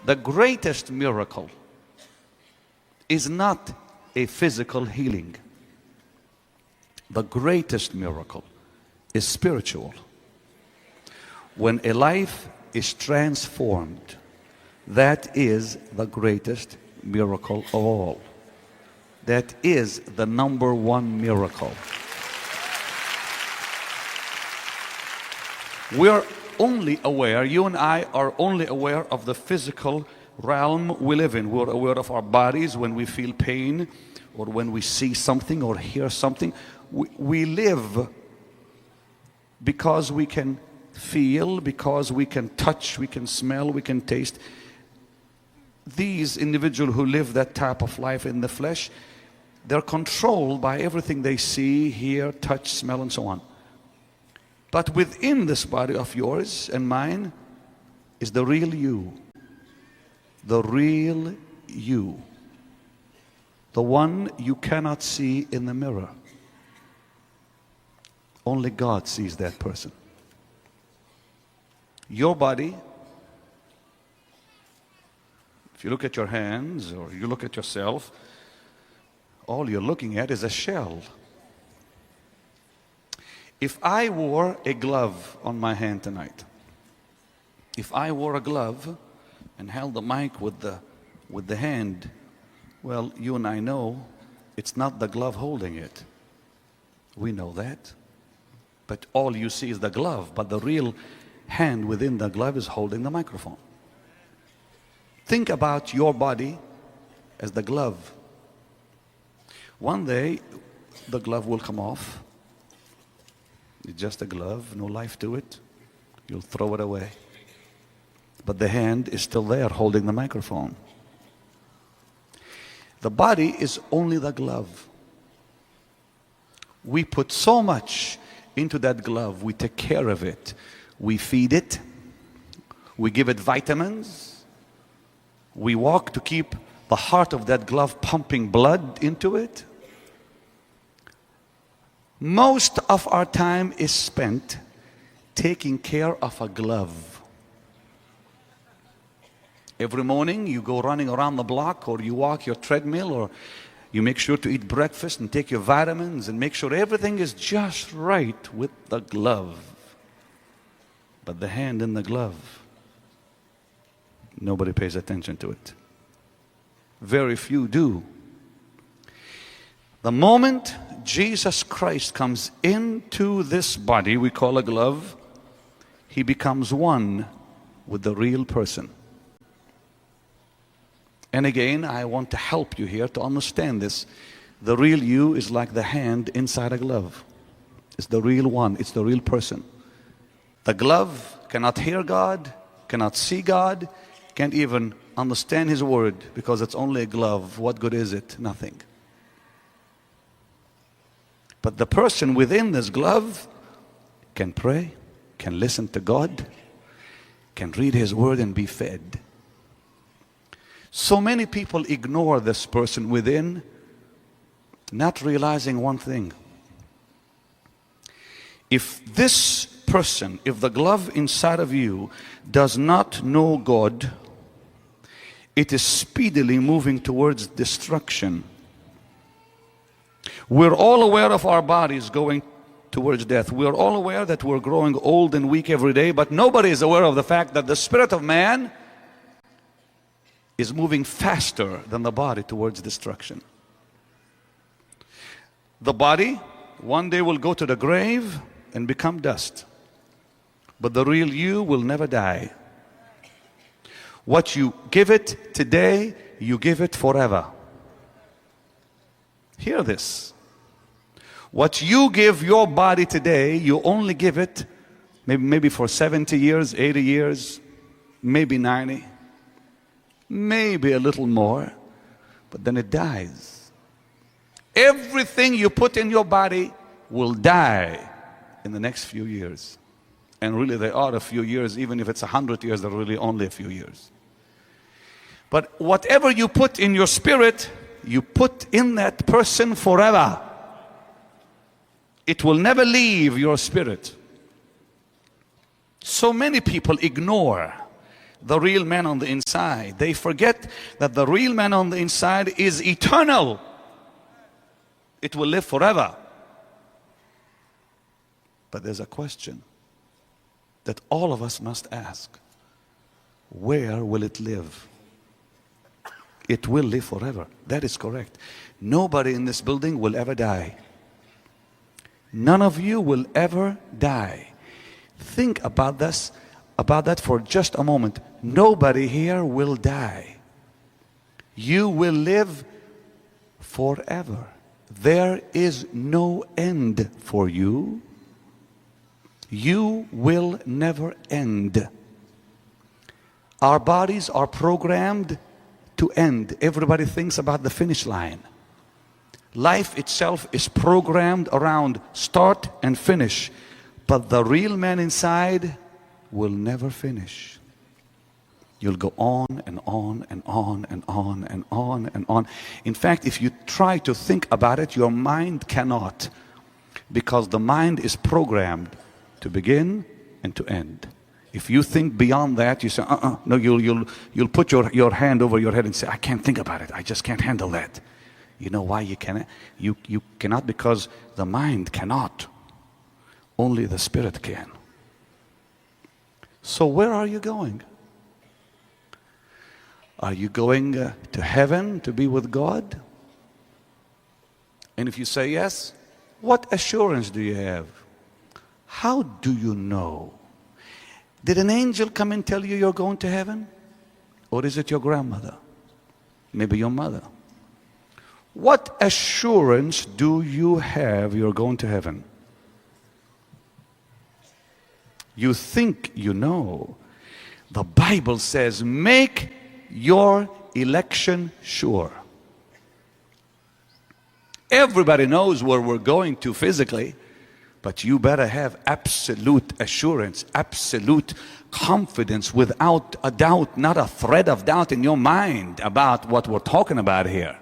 the greatest miracle is not a physical healing. The greatest miracle is spiritual. When a life is transformed, that is the greatest miracle of all. That is the number one miracle. We are only aware, you and I are only aware of the physical realm we live in. We're aware of our bodies when we feel pain or when we see something or hear something. We live because we can feel, because we can touch, we can smell, we can taste. These individuals who live that type of life in the flesh, they're controlled by everything they see, hear, touch, smell, and so on. But within this body of yours and mine is the real you. The real you. The one you cannot see in the mirror. Only God sees that person. Your body, if you look at your hands or you look at yourself, all you're looking at is a shell. If I wore a glove on my hand tonight, if I wore a glove and held the mic with the hand, well, you and I know it's not the glove holding it. We know that. But all you see is the glove, but the real hand within the glove is holding the microphone. Think about your body as the glove. One day, the glove will come off. It's just a glove, no life to it. You'll throw it away. But the hand is still there holding the microphone. The body is only the glove. We put so much into that glove. We take care of it. We feed it. We give it vitamins. We walk to keep the heart of that glove pumping blood into it. Most of our time is spent taking care of a glove. Every morning you go running around the block, or you walk your treadmill, or you make sure to eat breakfast and take your vitamins and make sure everything is just right with the glove. But the hand in the glove, nobody pays attention to it. Very few do. The moment Jesus Christ comes into this body we call a glove, he becomes one with the real person. And again, I want to help you here to understand this. The real you is like the hand inside a glove. It's the real one. It's the real person. The glove cannot hear God, cannot see God, can't even understand His word because it's only a glove. What good is it? Nothing. But the person within this glove can pray, can listen to God, can read His word and be fed. So many people ignore this person within, not realizing one thing. If this person, if the glove inside of you does not know God, it is speedily moving towards destruction. We're all aware of our bodies going towards death. We're all aware that we're growing old and weak every day, but nobody is aware of the fact that the spirit of man is moving faster than the body towards destruction. The body one day will go to the grave and become dust, but the real you will never die. What you give it today, you give it forever. Hear this. What you give your body today, you only give it maybe for 70 years, 80 years, maybe 90, maybe a little more, but then it dies. Everything you put in your body will die in the next few years. And really they are a few years. Even if it's 100 years, they're really only a few years. But whatever you put in your spirit, you put in that person forever. It will never leave your spirit. So many people ignore the real man on the inside. They forget that the real man on the inside is eternal. It will live forever. But there's a question that all of us must ask. Where will it live? It will live forever. That is correct. Nobody in this building will ever die. None of you will ever die. Think about this, about that for just a moment. Nobody here will die. You will live forever. There is no end for you. You will never end. Our bodies are programmed to end. Everybody thinks about the finish line. Life itself is programmed around start and finish. But the real man inside will never finish. You'll go on and on and on and on and on and on. In fact, if you try to think about it, your mind cannot. Because the mind is programmed to begin and to end. If you think beyond that, you say, no, you'll put your hand over your head and say, I can't think about it. I just can't handle that. You know why you cannot? You cannot because the mind cannot. Only the Spirit can. So where are you going? Are you going to heaven to be with God? And if you say yes, what assurance do you have? How do you know? Did an angel come and tell you you're going to heaven? Or is it your grandmother? Maybe your mother. What assurance do you have you're going to heaven? You think you know. The Bible says, make your election sure. Everybody knows where we're going to physically, but you better have absolute assurance, absolute confidence, without a doubt, not a thread of doubt in your mind about what we're talking about here.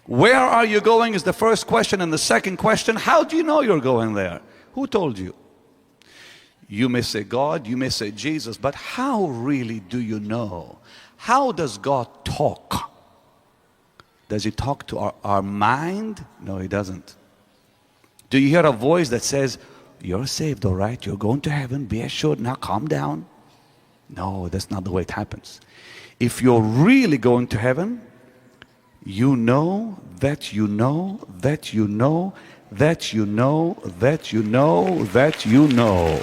Where are you going is the first question, and the second question, how do you know you're going there? Who told you? You may say God, you may say Jesus, but how really do you know? How does God talk? Does He talk to our mind? No, He doesn't. Do you hear a voice that says, you're saved, all right, you're going to heaven, be assured, now calm down? No, that's not the way it happens. If you're really going to heaven, you know that you know that you know that you know that you know that you know.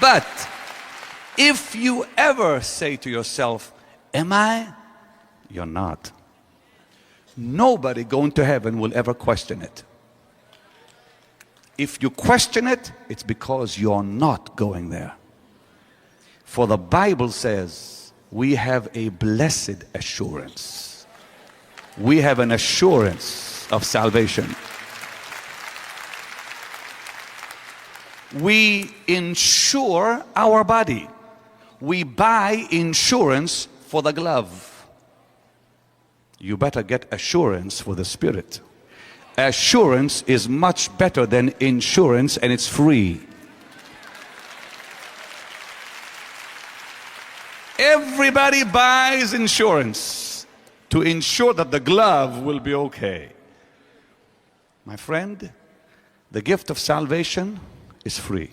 But if you ever say to yourself, am I? You're not. Nobody going to heaven will ever question it. If you question it, it's because you're not going there. For the Bible says we have a blessed assurance. We have an assurance of salvation. We insure our body. We buy insurance for the glove. You better get assurance for the spirit. Assurance is much better than insurance, and it's free. Everybody buys insurance to ensure that the glove will be okay. My friend, the gift of salvation is free.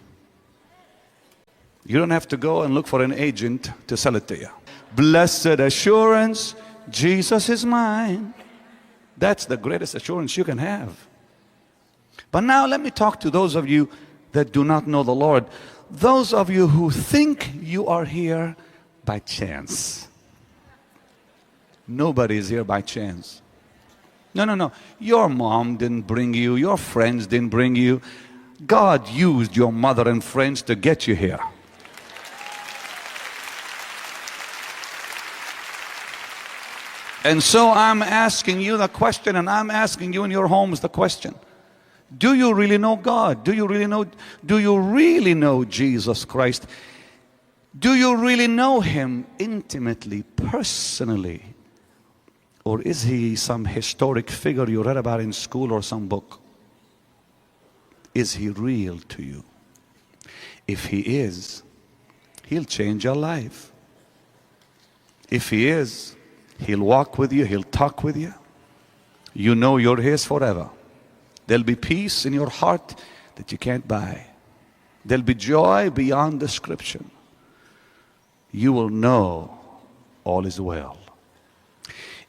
You don't have to go and look for an agent to sell it to you. Blessed assurance, Jesus is mine. That's the greatest assurance you can have. But now let me talk to those of you that do not know the Lord. Those of you who think you are here by chance. Nobody is here by chance. No. Your mom didn't bring you. Your friends didn't bring you. God used your mother and friends to get you here. And so I'm asking you the question, and I'm asking you in your homes the question. Do you really know God? Do you really know Jesus Christ? Do you really know Him intimately, personally? Or is He some historic figure you read about in school or some book? Is He real to you? If He is, He'll change your life. If He is, He'll walk with you, He'll talk with you. You know you're His forever. There'll be peace in your heart that you can't buy. There'll be joy beyond description. You will know all is well.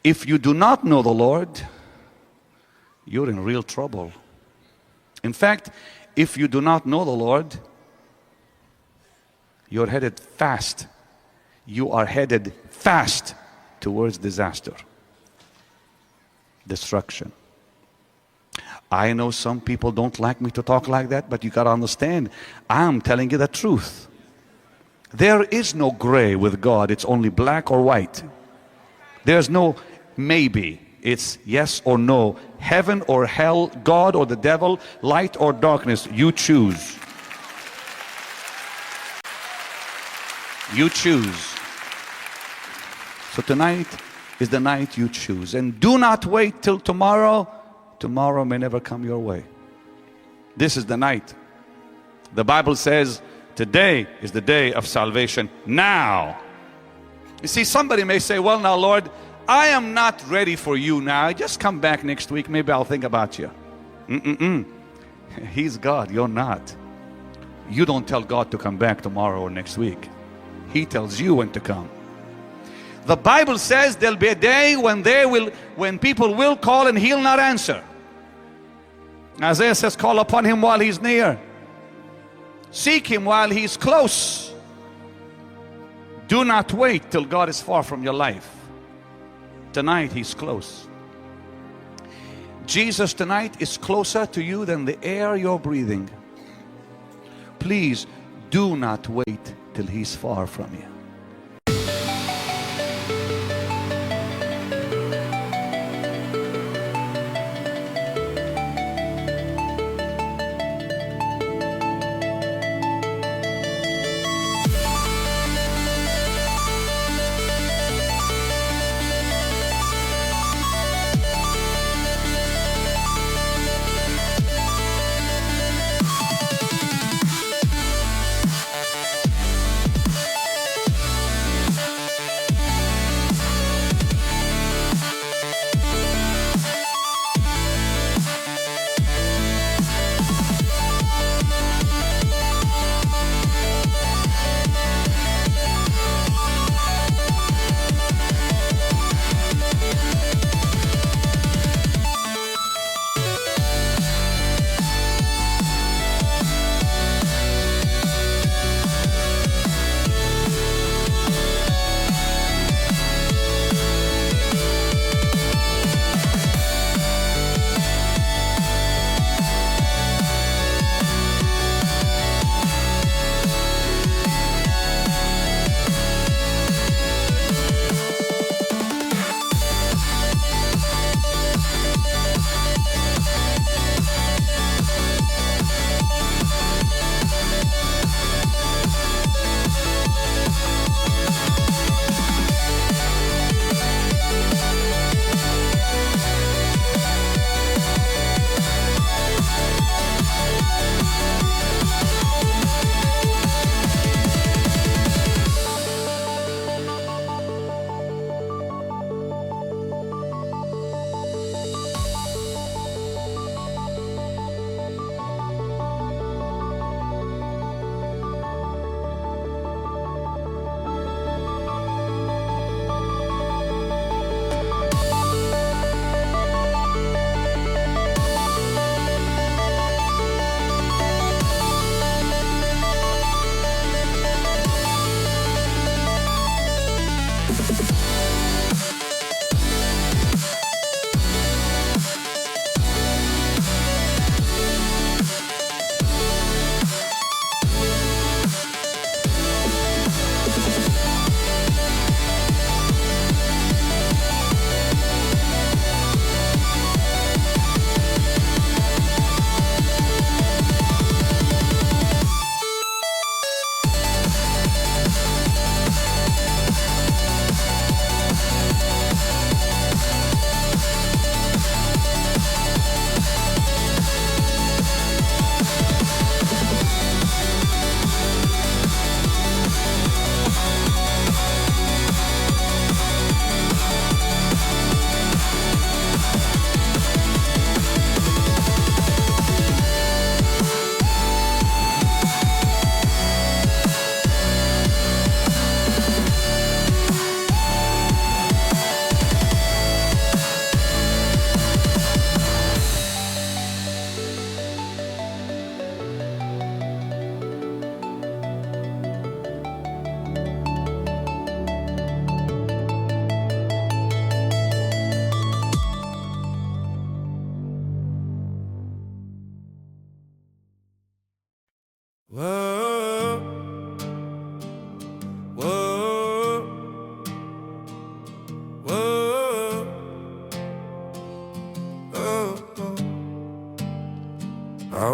If you do not know the Lord, you're in real trouble. In fact, if you do not know the Lord, you're headed fast. You are headed fast towards disaster, destruction. I know some people don't like me to talk like that, but you got to understand, I'm telling you the truth. There is no gray with God. It's only black or white. There's no maybe. It's yes or no. Heaven or hell, God or the devil, light or darkness. You choose. You choose. So tonight is the night you choose. And do not wait till tomorrow. Tomorrow may never come your way. This is the night. The Bible says today is the day of salvation. Now. You see, somebody may say, well, now, Lord, I am not ready for you now. Just come back next week. Maybe I'll think about you. He's God. You're not. You don't tell God to come back tomorrow or next week. He tells you when to come. The Bible says there'll be a day when people will call and He'll not answer. Isaiah says, call upon Him while He's near. Seek Him while He's close. Do not wait till God is far from your life. Tonight He's close. Jesus tonight is closer to you than the air you're breathing. Please do not wait till He's far from you.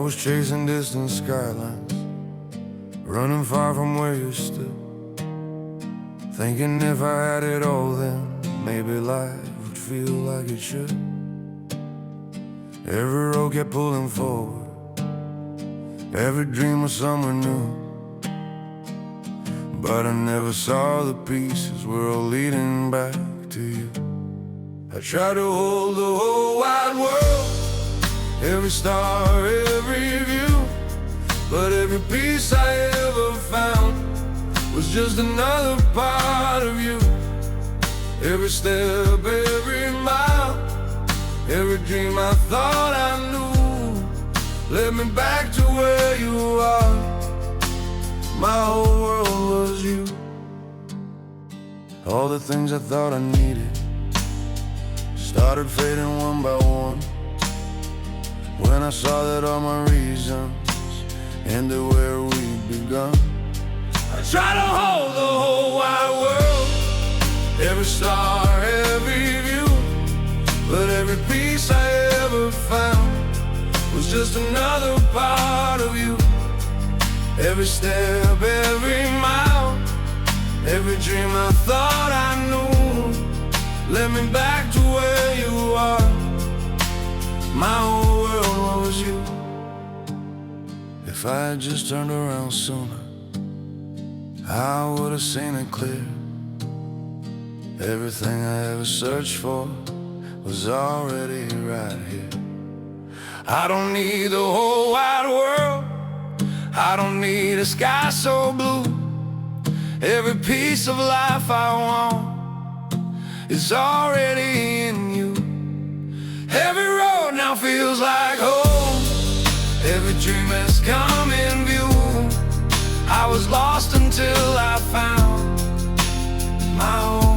was chasing distant skylines, running far from where you stood, thinking if I had it all then maybe life would feel like it should. Every road kept pulling forward, every dream was somewhere new, but I never saw the pieces were all leading back to you. I tried to hold the whole wide world, every star, every view, but every piece I ever found was just another part of you. Every step, every mile, every dream I thought I knew led me back to where you are. My whole world was you. All the things I thought I needed started fading one by one, when I saw that all my reasons ended where we'd begun. I tried to hold the whole wide world, every star, every view, but every piece I ever found was just another part of you. Every step, every mile, every dream I thought I knew led me back to where you are. My whole world was you. If I had just turned around sooner, I would have seen it clear. Everything I ever searched for was already right here. I don't need the whole wide world, I don't need a sky so blue. Every piece of life I want is already in you. Every road now feels like home, every dream has come in view. I was lost until I found my home.